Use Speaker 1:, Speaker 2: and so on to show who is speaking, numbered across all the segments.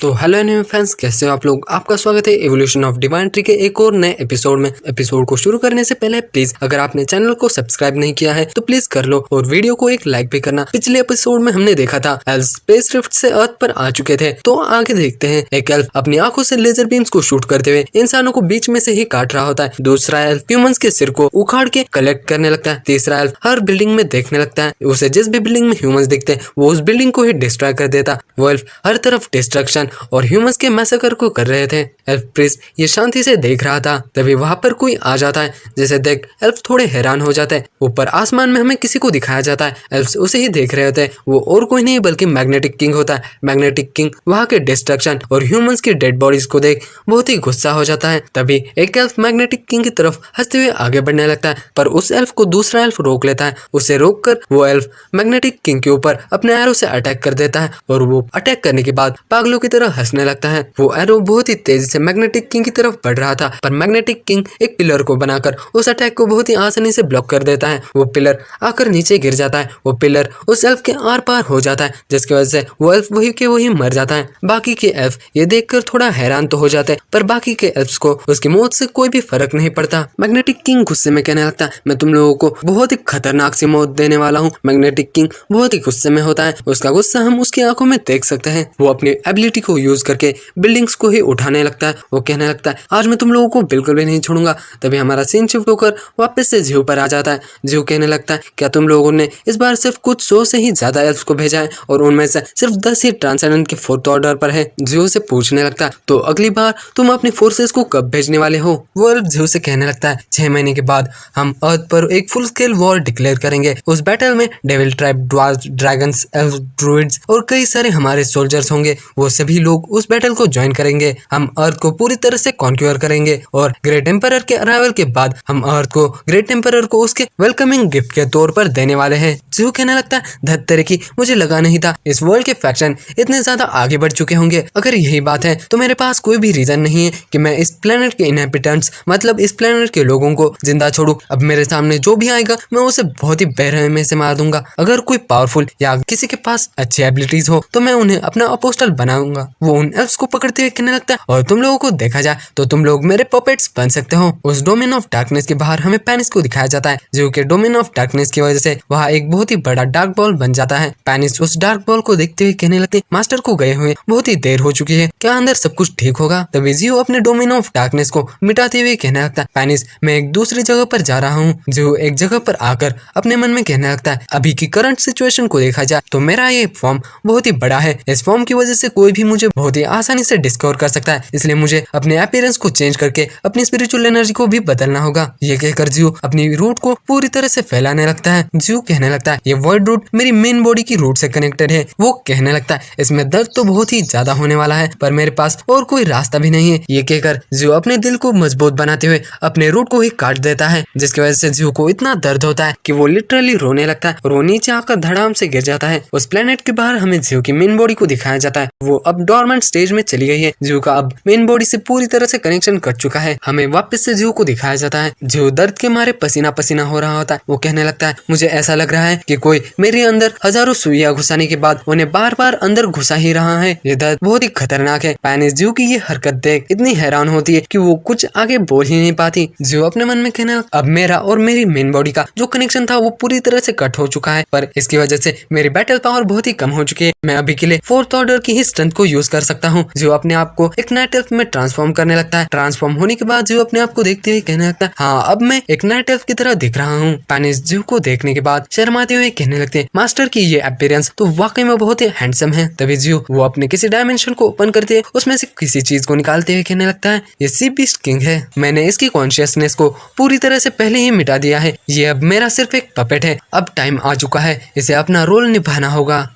Speaker 1: तो hello anime fans, कैसे हो आप लोग। आपका स्वागत है एवोल्यूशन ऑफ डिवाइन ट्री के एक और नए एपिसोड में। एपिसोड को शुरू करने से पहले प्लीज अगर आपने चैनल को सब्सक्राइब नहीं किया है तो प्लीज कर लो और वीडियो को एक लाइक भी करना। पिछले एपिसोड में हमने देखा था एल्फ स्पेस रिफ्ट से अर्थ पर आ चुके थे, तो आगे देखते हैं। एक एल्फ अपनी आंखों से लेजर बीम्स को शूट करते हुए इंसानों को बीच में से ही काट रहा होता है। दूसरा एल्फ ह्यूमंस के सिर को उखाड़ के कलेक्ट करने लगता है। तीसरा एल्फ हर बिल्डिंग में देखने लगता है। उसे जिस भी बिल्डिंग में ह्यूमंस दिखते हैं वो उस बिल्डिंग को ही डिस्ट्रॉय कर देता। वो एल्फ हर तरफ डिस्ट्रक्शन और ह्यूमंस के मैसेकर को कर रहे थे। एल्फ प्रिंस ये शांति से देख रहा था, तभी वहां पर कोई आ जाता है, जिसे देख एल्फ थोड़े हैरान हो जाते हैं। ऊपर आसमान में हमें किसी को दिखाया जाता है। एल्फ उसे ही देख रहे होते हैं। वो और कोई नहीं बल्कि मैग्नेटिक किंग होता है। मैग्नेटिक किंग वहां के डिस्ट्रक्शन और ह्यूमंस की डेड बॉडीज को देख बहुत ही गुस्सा हो जाता है। तभी एक एल्फ मैग्नेटिक किंग की तरफ हंसते हुए आगे बढ़ने लगता है, पर उस एल्फ को दूसरा एल्फ रोक लेता है। उसे रोककर वो एल्फ मैग्नेटिक किंग के ऊपर अपने एरो से अटैक कर देता है और वो अटैक करने के बाद पागलों की तरह हंसने लगता है। वो एरो बहुत ही तेजी से मैग्नेटिक किंग की तरफ बढ़ रहा था, पर मैग्नेटिक किंग एक पिलर को बनाकर उस अटैक को बहुत ही आसानी से ब्लॉक कर देता है। वो पिलर आकर नीचे गिर जाता है। वो पिलर उस एल्फ के आर पार हो जाता है, जिसकी वजह से वो एल्फ वही के वही मर जाता है। बाकी के एल्फ ये देखकर थोड़ा हैरान तो हो जाते हैं, पर बाकी के एल्फ्स को उसकी मौत से कोई भी फर्क नहीं पड़ता। मैग्नेटिक किंग गुस्से में कहने लगता है, मैं तुम लोगों को बहुत ही खतरनाक सी मौत देने वाला हूँ। मैग्नेटिक किंग बहुत ही गुस्से में होता है। उसका गुस्सा हम उसकी आंखों में देख सकते हैं। वो अपनी एबिलिटी को यूज करके बिल्डिंग्स को ही उठाने लगता है। वो कहने लगता है, आज मैं तुम लोगों को बिल्कुल भी नहीं छोड़ूंगा। तभी हमारा सीन शिफ्ट होकर वापस से जियो पर आ जाता है। जियो कहने लगता है, क्या तुम लोगों ने इस बार सिर्फ कुछ 100 से ही ज्यादा एल्फ्स को भेजा है और उनमें से सिर्फ 10 ही ट्रांसेंडेंट के 4th ऑर्डर पर है। जियो से पूछने लगता है, तो अगली बार तुम अपनी फोर्सेस को कब भेजने वाले हो। वो एल्फ जियो से कहने लगता है, 6 महीने के बाद हम अर्थ पर एक फुल स्केल वॉर डिक्लेयर करेंगे। उस बैटल में devil tribe, dwarf, dragons, elf, druids और कई सारे हमारे सोल्जर्स होंगे। वो सभी लोग उस बैटल को ज्वाइन करेंगे। हम अर्थ को पूरी तरह से कॉन्क्यूअर करेंगे और ग्रेट एम्परर के अराइवल के बाद हम अर्थ को ग्रेट एम्परर को उसके वेलकमिंग गिफ्ट के तौर पर देने वाले हैं। जियो कहने लगता है, धत तेरे की, मुझे लगा नहीं था इस वर्ल्ड के फैक्शन इतने ज्यादा आगे बढ़ चुके होंगे। अगर यही बात है तो मेरे पास कोई भी रीजन नहीं है कि मैं इस प्लेनेट के इनहेबिटेंट्स मतलब इस प्लेनेट के लोगों को जिंदा छोड़ूं। अब मेरे सामने जो भी आएगा मैं उसे बहुत ही बेरहमी से मार दूंगा। अगर कोई पावरफुल या किसी के पास अच्छी एबिलिटीज हो तो मैं उन्हें अपना अपोस्टल बनाऊंगा। वो उन एल्फ्स को पकड़ते हुए कहने लगता है, और तुम लोगों को देखा जाए तो तुम लोग मेरे पपेट्स बन सकते हो। उस डोमेन ऑफ डार्कनेस के बाहर हमें पैनिस को दिखाया जाता है, जो कि डोमेन ऑफ डार्कनेस की वजह से वहाँ एक बहुत ही बड़ा डार्क बॉल बन जाता है। पैनिस उस डार्क बॉल को देखते हुए कहने लगते, मास्टर को गए हुए बहुत ही देर हो चुकी है, क्या अंदर सब कुछ ठीक होगा। तभी जियो अपने डोमेन ऑफ डार्कनेस को मिटाते हुए कहने लगता है, पैनिस मैं एक दूसरी जगह पर जा रहा हूँ। जियो एक जगह पर आकर अपने मन में कहने लगता है, अभी की करंट सिचुएशन को देखा जाए तो मेरा ये फॉर्म बहुत ही बड़ा है। इस फॉर्म की वजह से कोई भी मुझे बहुत ही आसानी से डिस्कवर कर सकता है, इसलिए मुझे अपने अपीयरेंस को चेंज करके अपनी स्पिरिचुअल एनर्जी को भी बदलना होगा। ये कहकर जियो अपनी रूट को पूरी तरह से फैलाने लगता है। जियो कहने लगता है, ये वॉइड रूट मेरी मेन बॉडी की रूट से कनेक्टेड है। वो कहने लगता है, इसमें दर्द तो बहुत ही ज्यादा होने वाला है, पर मेरे पास और कोई रास्ता भी नहीं है। ये कहकर जियो अपने दिल को मजबूत बनाते हुए अपने रूट को ही काट देता है, जिसकी वजह से जियो को इतना दर्द होता है कि वो लिटरली रोने लगता है और वो नीचे आकर धड़ाम से गिर जाता है। उस प्लेनेट के बाहर हमें जियो की मेन बॉडी को दिखाया जाता है। वो अब डॉर्मेंट स्टेज में चली गई है। जियो का अब मेन बॉडी से पूरी तरह से कनेक्शन कट चुका है। हमें वापस से जियो को दिखाया जाता है। जियो दर्द के मारे पसीना पसीना हो रहा होता है। वो कहने लगता है, मुझे ऐसा लग रहा है कि कोई मेरे अंदर हजारों सुइयां घुसाने के बाद उन्हें बार बार अंदर घुसा ही रहा है। ये दर्द बहुत ही खतरनाक है। पैनिस जियो की ये हरकत देख इतनी हैरान होती है कि वो कुछ आगे बोल ही नहीं पाती। जियो अपने मन में कहने लगा, अब मेरा और मेरी मेन बॉडी का जो कनेक्शन था वो पूरी तरह से कट हो चुका है, पर इसकी वजह से मेरी बैटल पावर बहुत ही कम हो चुकी है। मैं अभी के लिए 4th ऑर्डर की ही स्ट्रेंथ को यूज कर सकता हूँ। जियो अपने आप को एक नाइट एल्फ में ट्रांसफॉर्म करने लगता है। ट्रांसफॉर्म होने के बाद जियो अपने आप को देखते हुए कहने लगता है, हाँ अब मैं एक नाइट एल्फ की तरह दिख रहा हूँ। पैनिस जियो को देखने के बाद शर्माते हुए कहने लगते हैं, मास्टर की ये अपीयरेंस तो वाकई में बहुत ही हैंडसम है। तभी जियो वो अपने किसी डायमेंशन को ओपन करते हैं, उसमें से किसी चीज को निकालते हुए कहने लगता है, ये सी बीस्ट किंग है। मैंने इसकी कॉन्शियसनेस को पूरी तरह से पहले ही मिटा दिया है। ये अब मेरा सिर्फ एक पपेट है। अब टाइम आ चुका है, इसे अपना रोल निभाना होगा।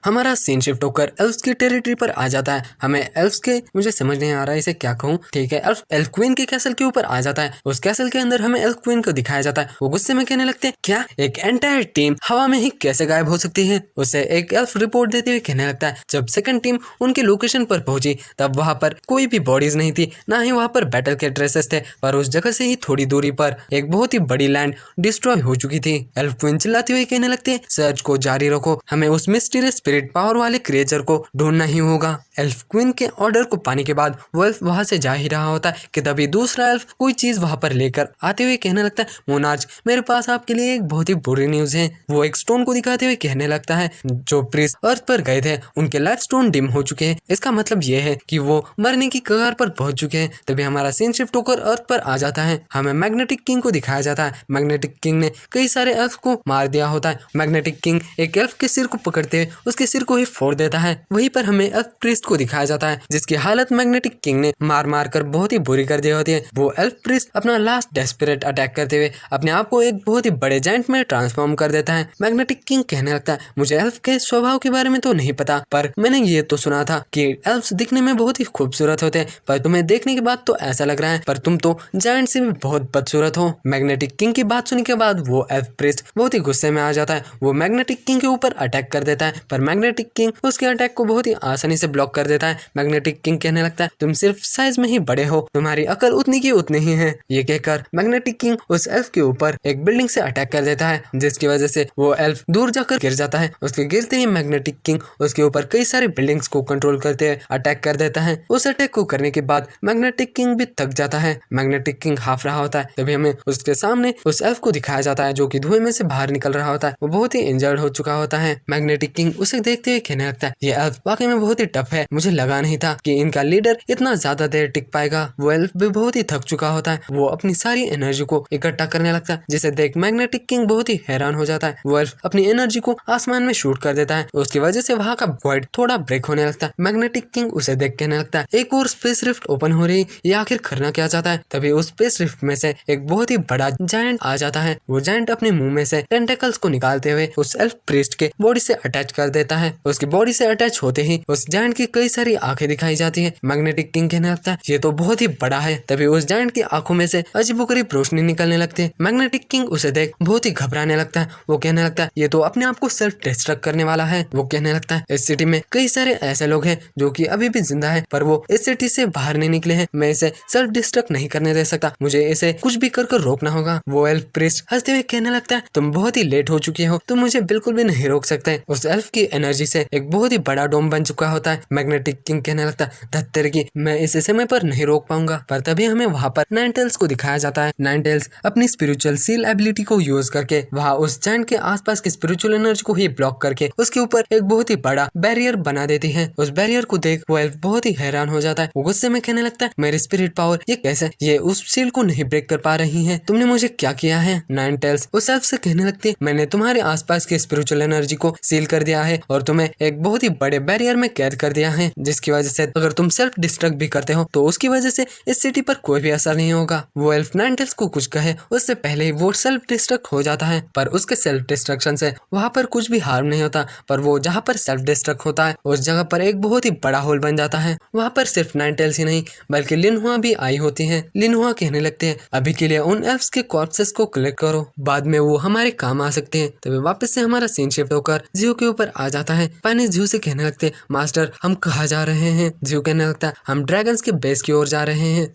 Speaker 1: हमारा सीन शिफ्ट होकर एल्फ्स की टेरिटरी पर आ जाता है। हमें एल्फ्स के, मुझे समझ नहीं आ रहा है इसे क्या कहूँ, ठीक है, एल्फ क्वीन के कैसल के ऊपर आ जाता है। उस कैसल के अंदर हमें एल्फ क्वीन को दिखाया जाता है। वो गुस्से में कहने लगते हैं, क्या एक एंटायर टीम हवा में ही कैसे गायब हो सकती है। उसे एक एल्फ रिपोर्ट देते हुए कहने लगता है, जब सेकंड टीम उनकी लोकेशन पर पहुंची तब वहां पर कोई भी बॉडीज नहीं थी, ना ही वहां पर बैटल के ट्रेसेस थे, पर उस जगह से ही थोड़ी दूरी पर एक बहुत ही बड़ी लैंड डिस्ट्रॉय हो चुकी थी। एल्फ क्वीन चिल्लाते हुए कहने लगते हैं, सर्च को जारी रखो, हमें उस मिस्टीरियस स्पिरिट पावर वाले क्रिएचर को ढूंढना ही होगा। एल्फ क्वीन के ऑर्डर को पाने के बाद वो एल्फ वहां से जा ही रहा होता है कि तभी दूसरा एल्फ कोई चीज वहां पर लेकर आते हुए कहने लगता है, मोनार्च मेरे पास आपके लिए एक बहुत ही बुरी न्यूज है। वो एक स्टोन को दिखाते हुए कहने लगता है, जो प्रीस्ट अर्थ पर गए थे उनके लाइफ स्टोन डिम हो चुके हैं। इसका मतलब ये है कि वो मरने की कगार पर पहुंच चुके हैं। तभी हमारा सीन शिफ्ट होकर अर्थ पर आ जाता है। हमें मैग्नेटिक किंग को दिखाया जाता है। मैग्नेटिक किंग ने कई सारे एल्फ को मार दिया होता है। मैग्नेटिक किंग एक एल्फ के सिर को पकड़ते हुए उसके सिर को ही फोड़ देता है। वहीं पर हमें एल्फ प्रीस्ट को दिखाया जाता है जिसकी हालत मैग्नेटिक किंग ने मार मार कर बहुत ही बुरी कर दी होती है। वो एल्फ प्रीस्ट अपना लास्ट डेस्परेट अटैक करते हुए अपने आप को एक बहुत ही बड़े जायंट में ट्रांसफॉर्म कर देता है। मैग्नेटिक किंग कहने लगता है, मुझे एल्फ के स्वभाव के बारे में तो नहीं पता, पर मैंने ये तो सुना था कि एल्फ्स दिखने में बहुत ही खूबसूरत होते हैं, पर तुम्हें देखने के बाद तो ऐसा लग रहा है पर तुम तो जायंट से भी बहुत बदसूरत हो। मैग्नेटिक किंग की बात सुनने के बाद वो एल्फ प्रीस्ट बहुत ही गुस्से में आ जाता है। वो मैग्नेटिक किंग के ऊपर अटैक कर देता है, पर मैग्नेटिक किंग उसके अटैक को बहुत ही आसानी से ब्लॉक कर देता है। मैग्नेटिक किंग कहने लगता है, तुम सिर्फ साइज में ही बड़े हो, तुम्हारी अकल उतनी की उतनी ही है। ये कहकर मैग्नेटिक किंग उस एल्फ के ऊपर एक बिल्डिंग से अटैक कर देता है, जिसकी वजह से वो एल्फ दूर जाकर गिर जाता है। उसके गिरते ही मैग्नेटिक किंग उसके ऊपर कई सारी बिल्डिंग्स को कंट्रोल करते हुए अटैक कर देता है। उस अटैक को करने के बाद मैग्नेटिक किंग भी थक जाता है। मैग्नेटिक किंग हाफ रहा होता है। तभी हमें उसके सामने उस एल्फ को दिखाया जाता है जो कि धुएं में से बाहर निकल रहा होता है। वो बहुत ही इंजर्ड हो चुका होता है। मैग्नेटिक किंग उसे देखते हुए कहने लगता है, ये एल्फ वाकई में बहुत ही टफ है, मुझे लगा नहीं था कि इनका लीडर इतना ज्यादा देर टिक पाएगा। वो एल्फ भी बहुत ही थक चुका होता है। वो अपनी सारी एनर्जी को इकट्ठा करने लगता है, जिसे देख मैग्नेटिक किंग बहुत ही हैरान हो जाता है। वो एल्फ अपनी एनर्जी को आसमान में शूट कर देता है। उसकी वजह से वहाँ का वॉइड थोड़ा ब्रेक होने लगता है। मैग्नेटिक किंग उसे देख कहने लगता है, एक और स्पेस रिफ्ट ओपन हो रही, ये आखिर करना क्या चाहता है। तभी उस स्पेस रिफ्ट में से एक बहुत ही बड़ा जायंट आ जाता है। वो जायंट अपने मुंह में से टेंटेकल्स को निकालते हुए उस एल्फ प्रीस्ट के बॉडी से अटैच कर देता है। उसकी बॉडी से अटैच होते ही उस जायंट की कई सारी आंखें दिखाई जाती है। मैग्नेटिक किंग कहने लगता है, ये तो बहुत ही बड़ा है। तभी उस जायंट की आंखों में से अजीबोगरीब रोशनी निकलने लगती है। मैग्नेटिक किंग उसे देख बहुत ही घबराने लगता है। वो कहने लगता है, ये तो अपने आप को सेल्फ डिस्ट्रक्ट करने वाला है। वो कहने लगता है, इस सिटी में कई सारे ऐसे लोग हैं जो कि अभी भी जिंदा है, पर वो इस सिटी से बाहर नहीं निकले हैं। मैं इसे सेल्फ डिस्ट्रक्ट नहीं करने दे सकता, मुझे इसे कुछ भी कर रोकना होगा। वो एल्फ प्रीस्ट हंसते हुए कहने लगता है, तुम बहुत ही लेट हो चुके हो, तुम मुझे बिल्कुल भी नहीं रोक सकते। उस एल्फ की एनर्जी से एक बहुत ही बड़ा डोम बन चुका होता है। मैग्नेटिक किंग कहने लगता है, धत्तेर की, मैं इसे समय पर नहीं रोक पाऊंगा। पर तभी हमें वहाँ पर नाइन टेल्स को दिखाया जाता है। नाइन टेल्स अपनी स्पिरिचुअल सील एबिलिटी को यूज करके वहाँ उस जायंट के आसपास की स्पिरिचुअल एनर्जी को ही ब्लॉक करके उसके ऊपर एक बहुत ही बड़ा बैरियर बना देती है। उस बैरियर को देख वो एल्फ बहुत ही हैरान हो जाता है। वो गुस्से में कहने लगता है, मेरी स्पिरिट पावर ये कैसे, ये उस सील को नहीं ब्रेक कर पा रही है, तुमने मुझे क्या किया है। नाइन टेल्स उस एल्फ से कहने लगती है, मैंने तुम्हारे आसपास की स्पिरिचुअल एनर्जी को सील कर दिया है और तुम्हें एक बहुत ही बड़े बैरियर में कैद कर दिया है, जिसकी वजह से अगर तुम सेल्फ डिस्ट्रक्ट भी करते हो तो उसकी वजह से इस सिटी पर कोई भी असर नहीं होगा। वो एल्फ नाइन टेल्स को कुछ कहे उससे पहले ही वो सेल्फ डिस्ट्रक्ट हो जाता है, पर उसके सेल्फ डिस्ट्रक्शन से वहाँ पर कुछ भी हार्म नहीं होता। पर वो जहाँ पर सेल्फ डिस्ट्रक्ट होता है उस जगह पर एक बहुत ही बड़ा होल बन जाता है। वहाँ पर सिर्फ नाइन टेल्स ही नहीं बल्कि लिनहुआ भी आई होती है। लिनहुआ कहने लगते हैं, अभी के लिए उन एल्फ्स के कॉर्प्सेस को कलेक्ट करो, बाद में वो हमारे काम आ सकते हैं। तभी वापस से हमारा सीन शिफ्ट होकर जियो के ऊपर आ जाता है। पानी जियो से कहने लगते हैं, मास्टर हम कहाँ जा रहे हैं। जियो कहने लगता है, हम ड्रैगन्स के बेस की ओर जा रहे हैं।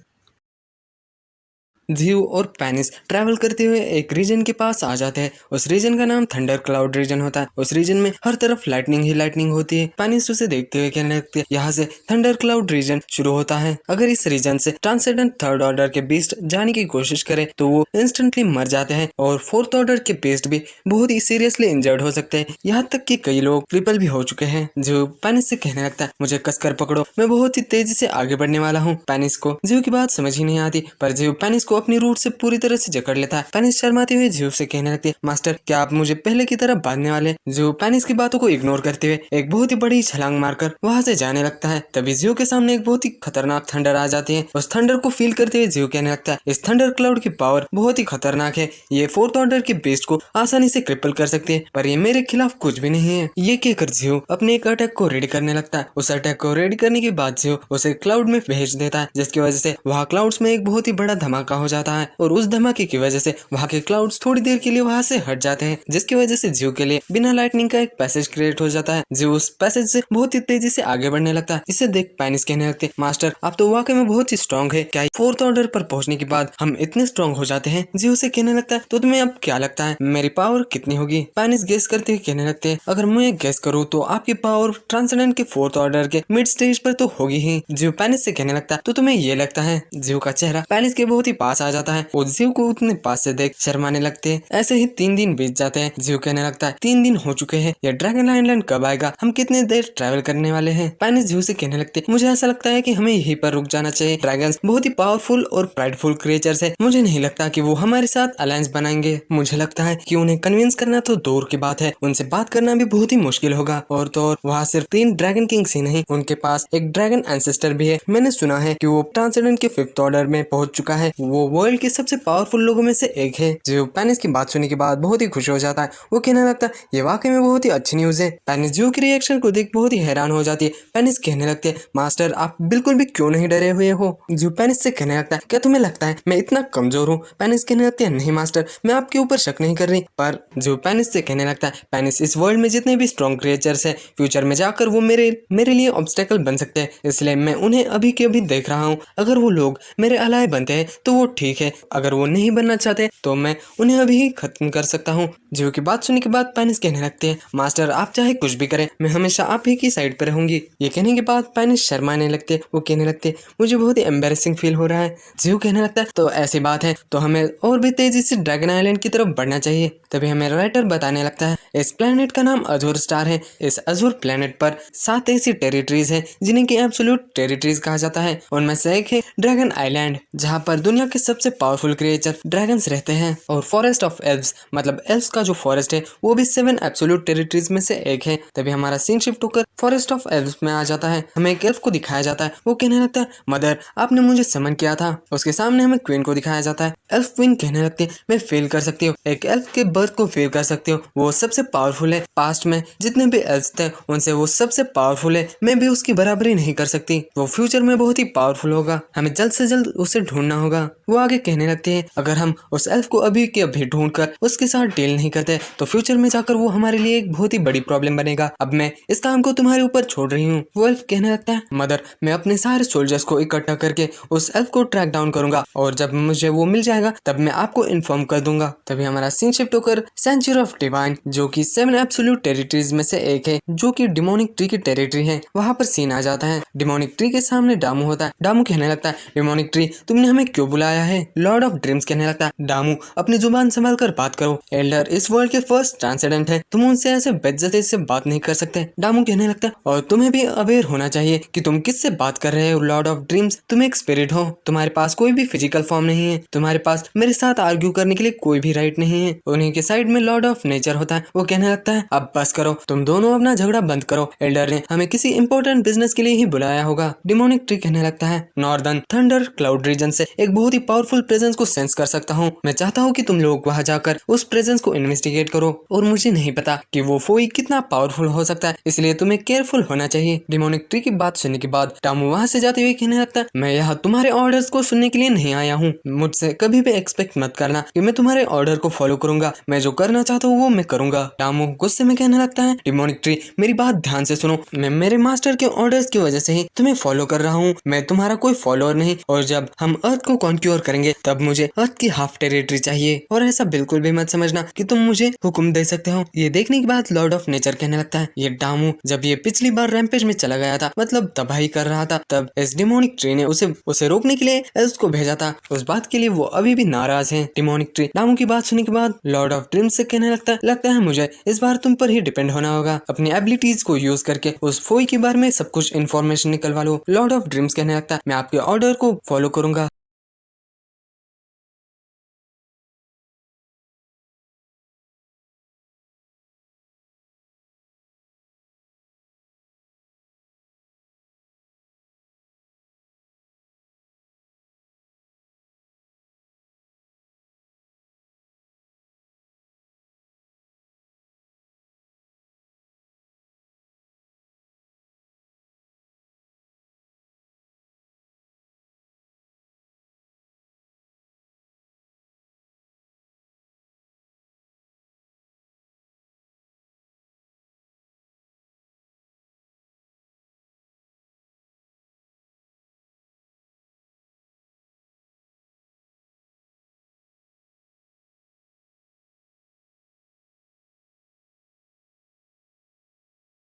Speaker 1: जियो और पैनिस ट्रैवल करते हुए एक रीजन के पास आ जाते हैं। उस रीजन का नाम थंडर क्लाउड रीजन होता है। उस रीजन में हर तरफ लाइटनिंग ही लाइटनिंग होती है। पैनिस उसे देखते हुए कहने लगती है, यहाँ से थंडर क्लाउड रीजन शुरू होता है। अगर इस रीजन से ट्रांसेंडेंट थर्ड ऑर्डर के बीस्ट जाने की कोशिश करे तो वो इंस्टेंटली मर जाते हैं और फोर्थ ऑर्डर के बीस्ट भी बहुत ही सीरियसली इंजर्ड हो सकते हैं। यहाँ तक कि कई लोग क्रिपल भी हो चुके हैं। जियो पैनिस से कहने लगता है, मुझे कसकर पकड़ो, मैं बहुत ही तेजी से आगे बढ़ने वाला हूँ। पैनिस को जियो की बात समझ ही नहीं आती, पर जियो पैनिस को अपनी रूट से पूरी तरह से जकड़ लेता है। पैनिस शर्माते हुए जियो से कहने लगती है, मास्टर क्या आप मुझे पहले की तरह बांधने वाले। जियो पैनिस की बातों को इग्नोर करते हुए एक बहुत ही बड़ी छलांग मारकर वहां से जाने लगता है। तभी जियो के सामने एक बहुत ही खतरनाक थंडर आ जाती है। उस थंडर को फील करते हुए जियो कहने लगता है, इस थंडर क्लाउड की पावर बहुत ही खतरनाक है, ये फोर्थ ऑर्डर के बीस्ट को आसानी से क्रिपल कर सकती है, पर ये मेरे खिलाफ कुछ भी नहीं है। ये कहकर जियो अपने एक अटैक को रेडी करने लगता है। उस अटैक को रेडी करने के बाद जियो उसे क्लाउड में भेज देता है, जिसकी वजह से वहाँ क्लाउड्स में एक बहुत ही बड़ा धमाका हो जाता है और उस धमाके की वजह से वहाँ के क्लाउड्स थोड़ी देर के लिए वहाँ से हट जाते हैं, जिसकी वजह से जियो के लिए बिना लाइटनिंग का एक पैसेज क्रिएट हो जाता है। जियो उस पैसेज से बहुत ही तेजी से आगे बढ़ने लगता है। इसे देख पैनिस कहने लगते, मास्टर आप तो वाकई में बहुत ही स्ट्रॉन्ग है, क्या फोर्थ ऑर्डर पर पहुंचने के बाद हम इतने स्ट्रॉन्ग हो जाते हैं? जियो से कहने लगता है, तो तुम्हें अब क्या लगता है मेरी पावर कितनी होगी? पैनिस गेस करते हुए कहने लगते हैं, अगर मैं गेस करूँ तो आपकी पावर ट्रांसेंडेंट के फोर्थ ऑर्डर के मिड स्टेज पर तो होगी ही। जियो पैनिस से कहने लगता है, तो तुम्हें ये लगता है? जियो का चेहरा पैनिस के बहुत ही पास आ जाता है और जियो को उतने पास से देख शर्माने लगते हैं। ऐसे ही 3 दिन बीत जाते हैं। जियो कहने लगता है, 3 दिन हो चुके हैं, ये ड्रैगन आइलैंड कब आएगा? हम कितने देर ट्रैवल करने वाले हैं? पैनिस जियो से कहने लगते, मुझे ऐसा लगता है कि हमें यहीं पर रुक जाना चाहिए। ड्रैगन्स बहुत ही पावरफुल और प्राइडफुल क्रिएचर्स है, मुझे नहीं लगता कि वो हमारे साथ अलायंस बनाएंगे। मुझे लगता है कि उन्हें कन्विंस करना तो दूर की बात है, उनसे बात करना भी बहुत ही मुश्किल होगा। और तो और वहाँ सिर्फ 3 ड्रैगन किंग्स ही नहीं, उनके पास एक ड्रैगन एंसेस्टर भी है। मैंने सुना है कि वो ट्रांसेंडेंट के 5th ऑर्डर में पहुंच चुका है, वो वर्ल्ड के सबसे पावरफुल लोगों में से एक है। जियो पैनिस की बात सुनने के बाद बहुत ही खुश हो जाता है। वो कहने लगता है, ये वाकई में बहुत ही अच्छी न्यूज है। पैनिस जियो के रिएक्शन को देख बहुत ही हैरान हो जाती है। पैनिस कहने लगते हैं, मास्टर आप बिल्कुल भी क्यों नहीं डरे हुए हो? जियो पैनिस से कहने लगता है, क्या तुम्हें लगता है मैं इतना कमजोर हूँ? पैनिस कहने लगते हैं, नहीं मास्टर मैं आपके ऊपर शक नहीं कर रही। पर जियो पैनिस से कहने लगता है, पैनिस इस वर्ल्ड में जितने भी स्ट्रॉन्ग क्रिएचर्स है, फ्यूचर में जाकर वो मेरे लिए ऑब्स्टेकल बन सकते हैं, इसलिए मैं उन्हें अभी के अभी देख रहा हूँ। अगर वो लोग मेरे अलाय बनते हैं तो वो ठीक है, अगर वो नहीं बनना चाहते तो मैं उन्हें अभी ही खत्म कर सकता हूँ। जियो की बात सुनने के बाद पैनिस कहने लगते हैं, मास्टर आप चाहे कुछ भी करें, मैं हमेशा आप ही की साइड पर रहूंगी। ये कहने के बाद पैनिस शर्माने लगते, वो कहने लगते, मुझे बहुत ही एम्बेरसिंग फील हो रहा है। जियो कहने लगता है, तो ऐसी बात है तो हमें और भी तेजी से ड्रैगन आइलैंड की तरफ बढ़ना चाहिए। तभी हमें राइटर बताने लगता है, इस प्लेनेट का नाम अजूर स्टार है। इस अजूर प्लेनेट पर 7 ऐसी टेरिटरीज है जिन्हें की एब्सोल्यूट टेरिटरीज कहा जाता है। उनमें से एक है ड्रैगन आइलैंड, जहाँ पर दुनिया के सबसे पावरफुल क्रिएचर ड्रैगन्स रहते हैं। और फॉरेस्ट ऑफ एल्व्स मतलब एल्व्स का जो फॉरेस्ट है वो भी 7 एब्सोल्यूट टेरिटरीज में से एक है। तभी हमारा सीन शिफ्ट होकर फॉरेस्ट ऑफ एल्व्स में आ जाता है। हमें एक एल्फ को दिखाया जाता है, वो कहने लगता है, मदर आपने मुझे समन किया था। उसके सामने हमें क्वीन को दिखाया जाता है। एल्फ क्वीन कहने लगती है, मैं फील कर सकती हूँ, एक एल्फ के बर्थ को फील कर सकती हूँ, वो सबसे पावरफुल है। पास्ट में जितने भी एल्फ्स थे उनसे वो सबसे पावरफुल है, मैं भी उसकी बराबरी नहीं कर सकती। वो फ्यूचर में बहुत ही पावरफुल होगा, हमें जल्द से जल्द उसे ढूंढना होगा। वो आगे कहने लगते हैं, अगर हम उस एल्फ को अभी के अभी ढूंढकर उसके साथ डील नहीं करते तो फ्यूचर में जाकर वो हमारे लिए एक बहुत ही बड़ी प्रॉब्लम बनेगा। अब मैं इस काम को तुम्हारे ऊपर छोड़ रही हूँ। वो एल्फ कहने लगता है, मदर मैं अपने सारे सोल्जर्स को इकट्ठा करके उस एल्फ को ट्रैक डाउन करूंगा और जब मुझे वो मिल जाएगा तब मैं आपको इन्फॉर्म कर दूंगा। तभी हमारा सीन शिफ्ट होकर सेंचुरी ऑफ डिवाइन, जो कि 7 एब्सोल्यूट टेरिटरीज में से एक है, जो कि डिमोनिक ट्री की टेरिटरी है, वहाँ पर सीन आ जाता है। डिमोनिक ट्री के सामने डामू होता है। डामू कहने लगता है, डिमोनिक ट्री तुमने हमें क्यों बुलाया है? लॉर्ड ऑफ ड्रीम्स कहने लगता है, डामू अपनी जुबान संभाल कर बात करो, एल्डर इस वर्ल्ड के फर्स्ट ट्रांसेंडेंट है, तुम उनसे ऐसे बेइज्जती से बात नहीं कर सकते। डामू कहने लगता है, और तुम्हें भी अवेयर होना चाहिए कि तुम किससे बात कर रहे हो। लॉर्ड ऑफ ड्रीम्स तुम एक स्पिरिट हो, तुम्हारे पास कोई भी फिजिकल फॉर्म नहीं है, तुम्हारे पास मेरे साथ आर्ग्यू करने के लिए कोई भी राइट नहीं है। उन्हीं के साइड में लॉर्ड ऑफ नेचर होता है। वो कहने लगता है, अब बस करो, तुम दोनों अपना झगड़ा बंद करो, एल्डर ने हमें किसी इंपॉर्टेंट बिजनेस के लिए ही बुलाया होगा। डिमोनिक ट्री कहने लगता है, नॉर्दर्न थंडर क्लाउड रीजन से एक बहुत ही पावरफुल प्रेजेंस को सेंस कर सकता हूँ, मैं चाहता हूँ कि तुम लोग वहाँ जाकर उस प्रेजेंस को इन्वेस्टिगेट करो, और मुझे नहीं पता कि वो फोई कितना पावरफुल हो सकता है, इसलिए तुम्हें केयरफुल होना चाहिए। डिमोनिक ट्री की बात सुनने के बाद टामू वहाँ से जाते हुए कहने लगता है, मैं यहाँ तुम्हारे ऑर्डर्स को सुनने के लिए नहीं आया हूँ, मुझसे कभी भी एक्सपेक्ट मत करना कि मैं तुम्हारे ऑर्डर को फॉलो करूंगा, मैं जो करना चाहता हूँ वो मैं करूंगा। टामू गुस्से में कहने लगता है, डिमोनिक ट्री मेरी बात ध्यान से सुनो, मैं मेरे मास्टर के ऑर्डर्स की वजह से ही तुम्हें फॉलो कर रहा हूँ, मैं तुम्हारा कोई फॉलोअर नहीं, और जब हम अर्थ को कॉन्क्योर करेंगे तब मुझे अर्थ की हाफ टेरिटरी चाहिए, और ऐसा बिल्कुल भी मत समझना कि तुम मुझे हुक्म दे सकते हो। ये देखने के बाद लॉर्ड ऑफ नेचर कहने लगता है, ये डामू जब ये पिछली बार रैम्पेज में चला गया था, मतलब तबाही कर रहा था, तब इस डिमोनिक ट्री ने उसे रोकने के लिए एल्व्स को भेजा था, उस बात के लिए वो अभी भी नाराज हैं। डिमोनिक ट्री डामू की बात सुनने के बाद लॉर्ड ऑफ ड्रीम्स से कहने लगता है मुझे इस बार तुम पर ही डिपेंड होना होगा, अपनी एबिलिटीज को यूज करके उस फोई के बारे में सब कुछ इन्फॉर्मेशन निकलवा लो। लॉर्ड ऑफ ड्रीम्स कहने लगता है, मैं आपके ऑर्डर को फॉलो करूंगा।